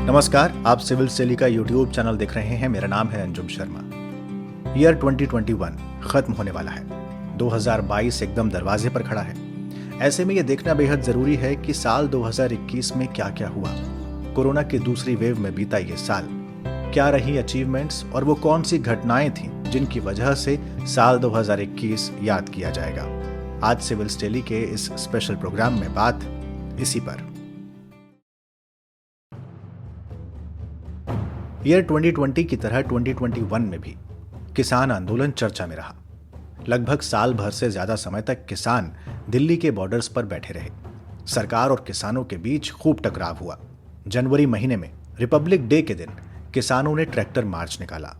नमस्कार, आप civil study का यूट्यूब चैनल देख रहे हैं। मेरा नाम है अंजुम शर्मा। ईयर 2021 खत्म होने वाला है। 2022 एकदम दरवाजे पर खड़ा है। ऐसे में यह देखना बेहद जरूरी है कि साल 2021 में क्या क्या हुआ। कोरोना की दूसरी वेव में बीता ये साल क्या रही अचीवमेंट्स और वो कौन सी घटनाएं थीं जिनकी वजह से साल 2021 याद किया जाएगा। आज सिविल स्टडी के इस स्पेशल प्रोग्राम में बात इसी पर। ईयर 2020 की तरह 2021 में भी किसान आंदोलन चर्चा में रहा। लगभग साल भर से ज्यादा समय तक किसान दिल्ली के बॉर्डर्स पर बैठे रहे। सरकार और किसानों के बीच खूब टकराव हुआ। जनवरी महीने में रिपब्लिक डे के दिन किसानों ने ट्रैक्टर मार्च निकाला।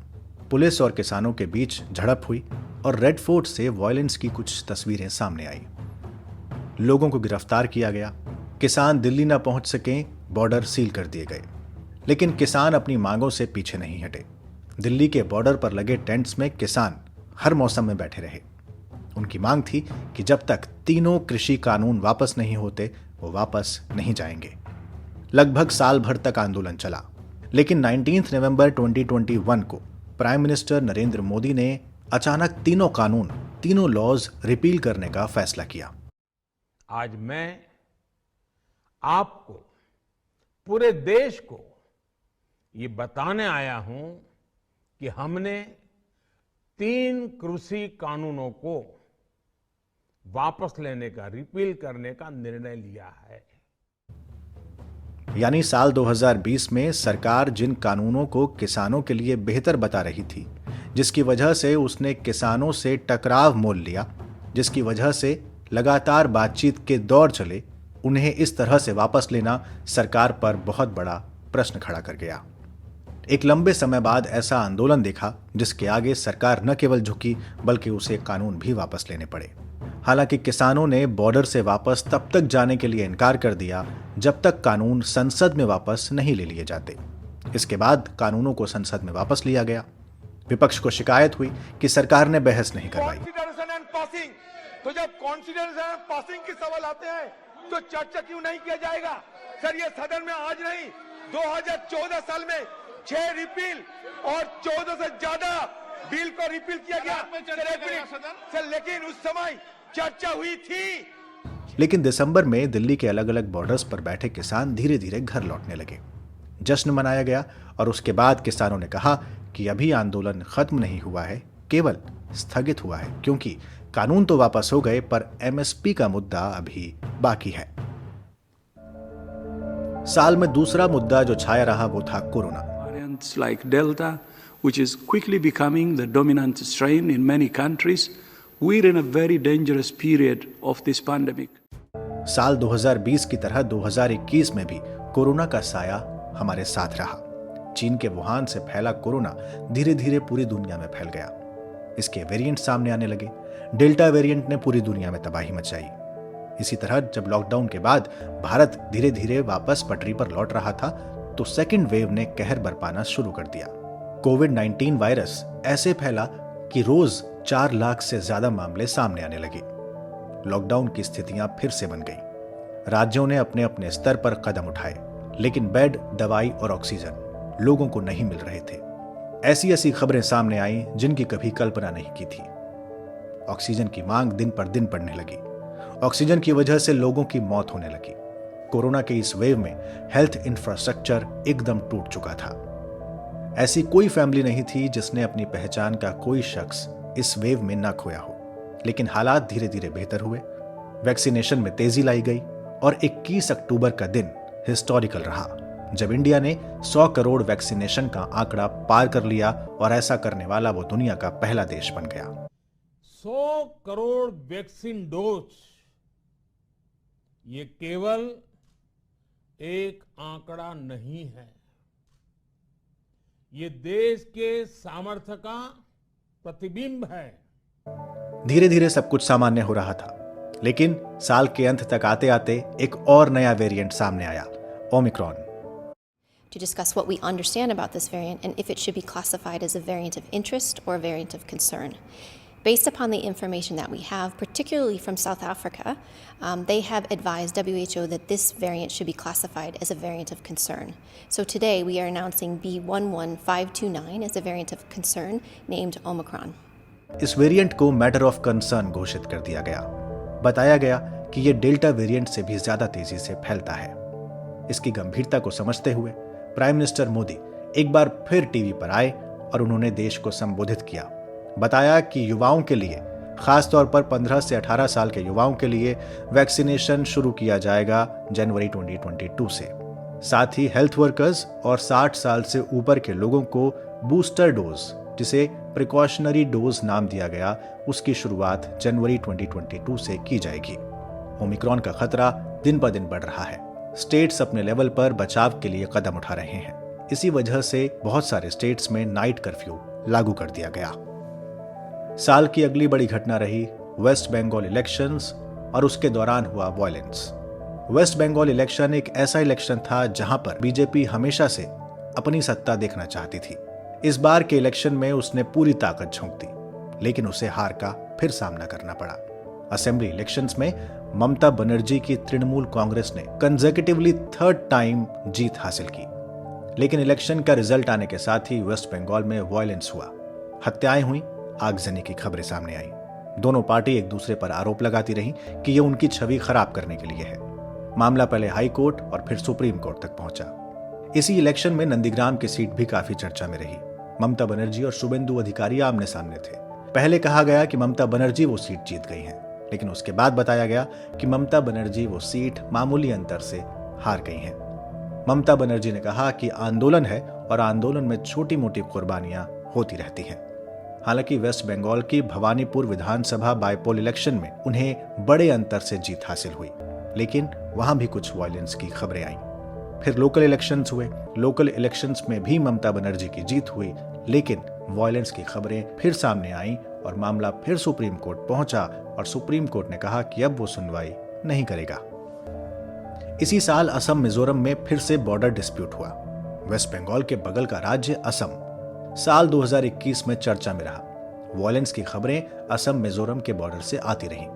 पुलिस और किसानों के बीच झड़प हुई और रेड फोर्ट से वायलेंस की कुछ तस्वीरें सामने आई। लोगों को गिरफ्तार किया गया। किसान दिल्ली न पहुंच सके, बॉर्डर सील कर दिए गए। लेकिन किसान अपनी मांगों से पीछे नहीं हटे। दिल्ली के बॉर्डर पर लगे टेंट्स में किसान हर मौसम में बैठे रहे। उनकी मांग थी कि जब तक तीनों कृषि कानून वापस नहीं होते वो वापस नहीं जाएंगे। लगभग साल भर तक आंदोलन चला, लेकिन 19 नवंबर 2021 को प्राइम मिनिस्टर नरेंद्र मोदी ने अचानक तीनों लॉज रिपील करने का फैसला किया। आज मैं आपको, पूरे देश को ये बताने आया हूं कि हमने 3 कृषि कानूनों को वापस लेने का, रिपील करने का निर्णय लिया है। यानी साल 2020 में सरकार जिन कानूनों को किसानों के लिए बेहतर बता रही थी, जिसकी वजह से उसने किसानों से टकराव मोल लिया, जिसकी वजह से लगातार बातचीत के दौर चले, उन्हें इस तरह से वापस लेना सरकार पर बहुत बड़ा प्रश्न खड़ा कर गया। एक लंबे समय बाद ऐसा आंदोलन देखा जिसके आगे सरकार न केवल झुकी बल्कि उसे कानून भी वापस लेने पड़े। हालांकि किसानों ने बॉर्डर से वापस तब तक जाने के लिए इनकार कर दिया जब तक कानून संसद में वापस नहीं ले लिए जाते। इसके बाद कानूनों को संसद में वापस लिया गया। विपक्ष को शिकायत हुई कि सरकार ने बहस नहीं करवाई। तो जब कॉन्स्टिट्यूशन एंड पासिंग के सवाल आते हैं तो चर्चा क्यों नहीं किया जाएगा? सर, ये सदन में आज नहीं, 2014 साल में 6 रिपील और 14 से ज्यादा बिल को रिपील किया गया सर, लेकिन उस समय चर्चा हुई थी। लेकिन दिसंबर में दिल्ली के अलग अलग बॉर्डर्स पर बैठे किसान धीरे धीरे घर लौटने लगे। जश्न मनाया गया और उसके बाद किसानों ने कहा कि अभी आंदोलन खत्म नहीं हुआ है, केवल स्थगित हुआ है, क्योंकि कानून तो वापस हो गए पर एमएसपी का मुद्दा अभी बाकी है। साल में दूसरा मुद्दा जो छाया रहा वो था corona. Like Delta, which is quickly becoming the dominant strain in many countries, we're in a very dangerous period of this pandemic. साल 2020 की तरह 2021 में भी कोरोना का साया हमारे साथ रहा। चीन के वुहान से फैला कोरोना धीरे धीरे पूरी दुनिया में फैल गया। इसके वेरिएंट सामने आने लगे। डेल्टा वेरिएंट ने पूरी दुनिया में तबाही मचाई। इसी तरह जब लॉकडाउन के बाद भारत धीरे धीरे वापस पटरी पर लौट रहा था तो सेकेंड वेव ने कहर बरपाना शुरू कर दिया। कोविड-19 वायरस ऐसे फैला कि रोज 4 लाख से ज्यादा मामले सामने आने लगे। लॉकडाउन की स्थितियां फिर से बन गई। राज्यों ने अपने अपने स्तर पर कदम उठाए, लेकिन बेड, दवाई और ऑक्सीजन लोगों को नहीं मिल रहे थे। ऐसी खबरें सामने आई जिनकी कभी कल्पना नहीं की थी। ऑक्सीजन की मांग दिन पर दिन बढ़ने लगी। ऑक्सीजन की वजह से लोगों की मौत होने लगी। कोरोना के इस वेव में हेल्थ इंफ्रास्ट्रक्चर एकदम टूट चुका था। ऐसी कोई फैमिली नहीं थी जिसने अपनी पहचान का कोई शख्स इस वेव में न खोया हो। लेकिन हालात धीरे धीरे बेहतर हुए। वैक्सीनेशन में तेजी लाई गई और 21 अक्टूबर का दिन हिस्टोरिकल रहा जब इंडिया ने 100 करोड़ वैक्सीनेशन का आंकड़ा पार कर लिया और ऐसा करने वाला वो दुनिया का पहला देश बन गया। 100 करोड़ वैक्सीन डोज, ये केवल एक आंकड़ा नहीं है, ये देश के सामर्थ्य का प्रतिबिंब है। धीरे धीरे सब कुछ सामान्य हो रहा था, लेकिन साल के अंत तक आते आते एक और नया वेरिएंट सामने आया, Omicron. To discuss what we understand about this variant and if it should be classified as a variant of interest or a variant of concern. Based upon the information that we have, particularly from South Africa, they have advised WHO that this variant should be classified as a variant of concern. So today we are announcing B11529 as a variant of concern named Omicron. इस variant को matter of concern घोषित कर दिया गया। बताया गया कि यह डेल्टा वेरिएंट से भी ज्यादा तेजी से फैलता है। इसकी गंभीरता को समझते हुए प्राइम मिनिस्टर मोदी एक बार फिर टीवी पर आए और उन्होंने देश को संबोधित किया। बताया कि युवाओं के लिए, खासतौर पर 15 से 18 साल के युवाओं के लिए वैक्सीनेशन शुरू किया जाएगा जनवरी 2022 से। साथ ही हेल्थ वर्कर्स और 60 साल से ऊपर के लोगों को बूस्टर डोज, जिसे प्रिकॉशनरी डोज नाम दिया गया, उसकी शुरुआत जनवरी 2022 से की जाएगी। ओमिक्रॉन का खतरा दिन पर दिन बढ़ रहा है। स्टेट्स अपने लेवल पर बचाव के लिए कदम उठा रहे हैं। इसी वजह से बहुत सारे स्टेट्स में नाइट कर्फ्यू लागू कर दिया गया। साल की अगली बड़ी घटना रही वेस्ट बंगाल इलेक्शंस और उसके दौरान हुआ वायलेंस। वेस्ट बंगाल इलेक्शन एक ऐसा इलेक्शन था जहां पर बीजेपी हमेशा से अपनी सत्ता देखना चाहती थी। इस बार के इलेक्शन में उसने पूरी ताकत झोंक दी, लेकिन उसे हार का फिर सामना करना पड़ा। असेंबली इलेक्शंस में ममता बनर्जी की तृणमूल कांग्रेस ने कंसेक्यूटिवली 3rd टाइम जीत हासिल की, लेकिन इलेक्शन का रिजल्ट आने के साथ ही वेस्ट बंगाल में वायलेंस हुआ, हत्याएं हुई, आगजनी की खबरें सामने आई। दोनों पार्टी एक दूसरे पर आरोप लगाती रही कि यह उनकी छवि खराब करने के लिए है। मामला पहले हाई कोर्ट और फिर सुप्रीम कोर्ट तक पहुंचा। इसी इलेक्शन में नंदीग्राम की सीट भी काफी चर्चा में रही। ममता बनर्जी और शुभेंदु अधिकारी आमने सामने थे। पहले कहा गया कि ममता बनर्जी वो सीट जीत गई हैं, लेकिन उसके बाद बताया गया कि ममता बनर्जी वो सीट मामूली अंतर से हार गई हैं। ममता बनर्जी ने कहा कि आंदोलन है और आंदोलन में छोटी मोटी कुर्बानियां होती रहती हैं। हालांकि वेस्ट बंगाल की भवानीपुर विधानसभा बाईपोल इलेक्शन में उन्हें बड़े अंतर से जीत हासिल हुई, लेकिन वहां भी कुछ वायलेंस की खबरें आईं। फिर लोकल इलेक्शंस हुए। लोकल इलेक्शंस में भी ममता बनर्जी की जीत हुई, लेकिन वायलेंस की खबरें फिर सामने आईं और मामला फिर सुप्रीम कोर्ट पहुंचा और सुप्रीम कोर्ट ने कहा कि अब वो सुनवाई नहीं करेगा। इसी साल असम मिजोरम में फिर से बॉर्डर डिस्प्यूट हुआ। वेस्ट बंगाल के बगल का राज्य असम साल 2021 में चर्चा में रहा। वायलेंस की खबरें असम मिजोरम के बॉर्डर से आती रहीं।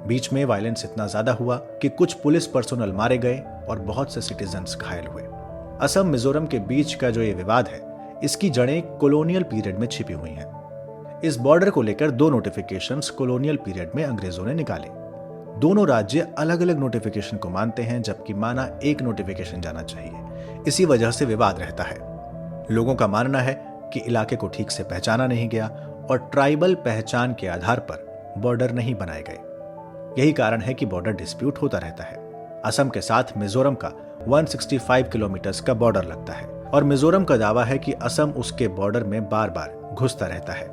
बीच में वायलेंस इतना ज्यादा हुआ कि कुछ पुलिस पर्सोनल मारे गए और बहुत से सिटीजन्स घायल हुए। असम मिजोरम के बीच का जो ये विवाद है, इसकी जड़ें कॉलोनियल पीरियड में छिपी हुई हैं। इस बॉर्डर को लेकर 2 नोटिफिकेशंस कॉलोनियल पीरियड में अंग्रेजों ने निकाले। दोनों राज्य अलग अलग नोटिफिकेशन को मानते हैं, जबकि माना एक नोटिफिकेशन जाना चाहिए। इसी वजह से विवाद रहता है। लोगों का मानना है कि इलाके को ठीक से पहचाना नहीं गया और ट्राइबल पहचान के आधार पर बॉर्डर नहीं बनाए गए। यही कारण है कि बॉर्डर डिस्प्यूट होता रहता है। असम के साथ मिजोरम का 165 किलोमीटर का बॉर्डर लगता है और मिजोरम का दावा है कि असम उसके बॉर्डर में बार बार घुसता रहता है।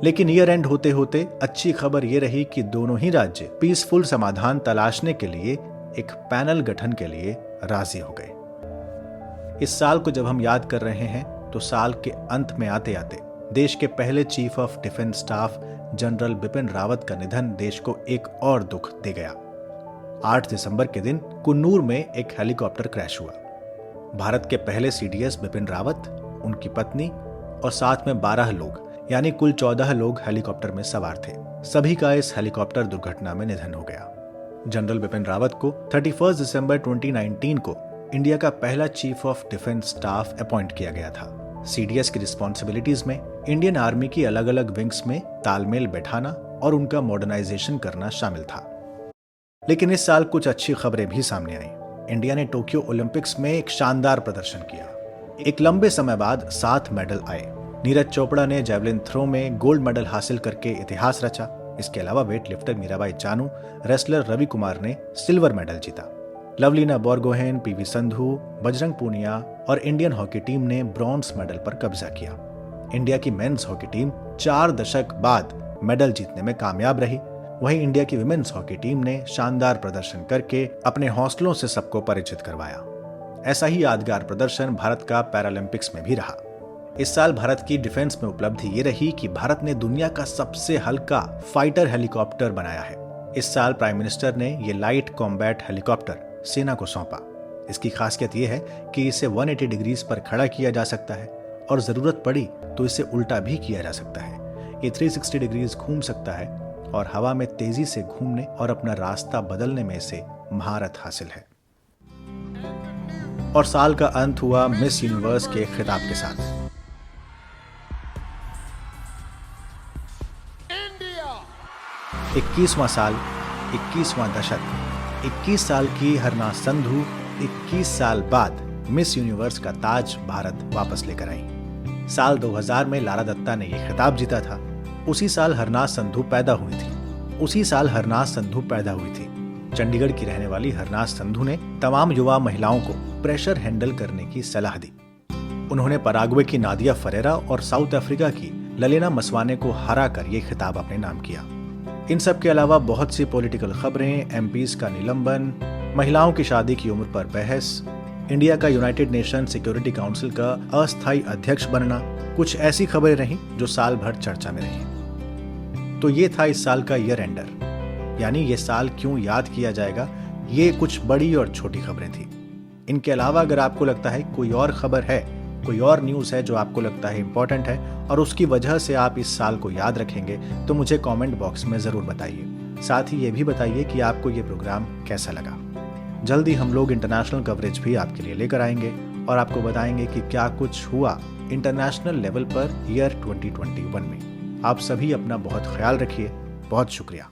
लेकिन ईयर एंड होते होते अच्छी खबर यह रही कि दोनों ही राज्य पीसफुल समाधान तलाशने के लिए एक पैनल गठन के लिए राजी हो गए। इस साल को जब हम याद कर रहे हैं तो साल के अंत में आते आते देश के पहले chief of defence staff general Bipin Rawat का निधन देश को एक और दुख दे गया। 8 दिसंबर के दिन कुन्नूर में एक हेलीकॉप्टर क्रैश हुआ। भारत के पहले सीडीएस बिपिन रावत, उनकी पत्नी और साथ में 12 लोग यानी कुल 14 लोग हेलीकॉप्टर में सवार थे। सभी का इस हेलीकॉप्टर दुर्घटना में निधन हो गया। जनरल बिपिन रावत को 31 दिसंबर 2019 को इंडिया का पहला chief of defence staff appoint किया गया था। सीडीएस की रिस्पॉन्सिबिलिटीज में इंडियन आर्मी की अलग अलग विंग्स में तालमेल बैठाना और उनका मॉडर्नाइजेशन करना शामिल था। लेकिन इस साल कुछ अच्छी खबरें भी सामने आई। इंडिया ने टोक्यो ओलंपिक्स में एक शानदार प्रदर्शन किया। एक लंबे समय बाद 7 मेडल आए। नीरज चोपड़ा ने जेवलिन थ्रो में गोल्ड मेडल हासिल करके इतिहास रचा। इसके अलावा weight lifter Mirabai Chanu, wrestler Ravi Kumar ने सिल्वर मेडल जीता। लवलीना बोरगोहेन, पीवी संधू, बजरंग पूनिया और इंडियन हॉकी टीम ने ब्रॉन्ज मेडल पर कब्जा किया। इंडिया की मेंस हॉकी टीम 4 दशक बाद मेडल जीतने में कामयाब रही। वहीं इंडिया की विमेंस हॉकी टीम ने शानदार प्रदर्शन करके अपने हौसलों से सबको परिचित करवाया। ऐसा ही यादगार प्रदर्शन भारत का पैरालंपिक्स में भी रहा। इस साल भारत की डिफेंस में उपलब्धि ये रही कि भारत ने दुनिया का सबसे हल्का फाइटर हेलीकॉप्टर बनाया है। इस साल प्राइम मिनिस्टर ने ये लाइट कॉम्बैट हेलीकॉप्टर सेना को सौंपा। इसकी खासियत यह है कि इसे 180 डिग्रीज पर खड़ा किया जा सकता है और जरूरत पड़ी तो इसे उल्टा भी किया जा सकता है। ये 360 डिग्रीज घूम सकता है और हवा में तेजी से घूमने और अपना रास्ता बदलने में इसे महारत हासिल है। और साल का अंत हुआ मिस यूनिवर्स के खिताब के साथ। 21वां साल, 21वां दशक, 21 साल की हरना संधू 21 साल बाद मिस यूनिवर्स का ताज भारत वापस लेकर आई। साल 2000 में लारा दत्ता ने यह खिताब जीता था। उसी साल हरनाज संधू पैदा हुई थी। चंडीगढ़ की रहने वाली हरनाज संधू ने तमाम युवा महिलाओं को प्रेशर हैंडल करने की सलाह दी। उन्होंने पराग्वे की नादिया फरेरा और साउथ अफ्रीका की ललेना मसवाने को हराकर यह खिताब अपने नाम किया। इन सब के अलावा बहुत सी पॉलिटिकल खबरें, एमपीज का निलंबन, महिलाओं की शादी की उम्र पर बहस, इंडिया का यूनाइटेड नेशन सिक्योरिटी काउंसिल का अस्थायी अध्यक्ष बनना, कुछ ऐसी खबरें रहीं जो साल भर चर्चा में रहीं। तो ये था इस साल का ईयर एंडर, यानी ये साल क्यों याद किया जाएगा। ये कुछ बड़ी और छोटी खबरें थी। इनके अलावा अगर आपको लगता है कोई और खबर है, कोई और न्यूज़ है जो आपको लगता है इंपॉर्टेंट है और उसकी वजह से आप इस साल को याद रखेंगे, तो मुझे कमेंट बॉक्स में ज़रूर बताइए। साथ ही ये भी बताइए कि आपको ये प्रोग्राम कैसा लगा। जल्दी हम लोग इंटरनेशनल कवरेज भी आपके लिए लेकर आएंगे और आपको बताएंगे कि क्या कुछ हुआ इंटरनेशनल लेवल पर ईयर 2021 में। आप सभी अपना बहुत ख्याल रखिए। बहुत शुक्रिया।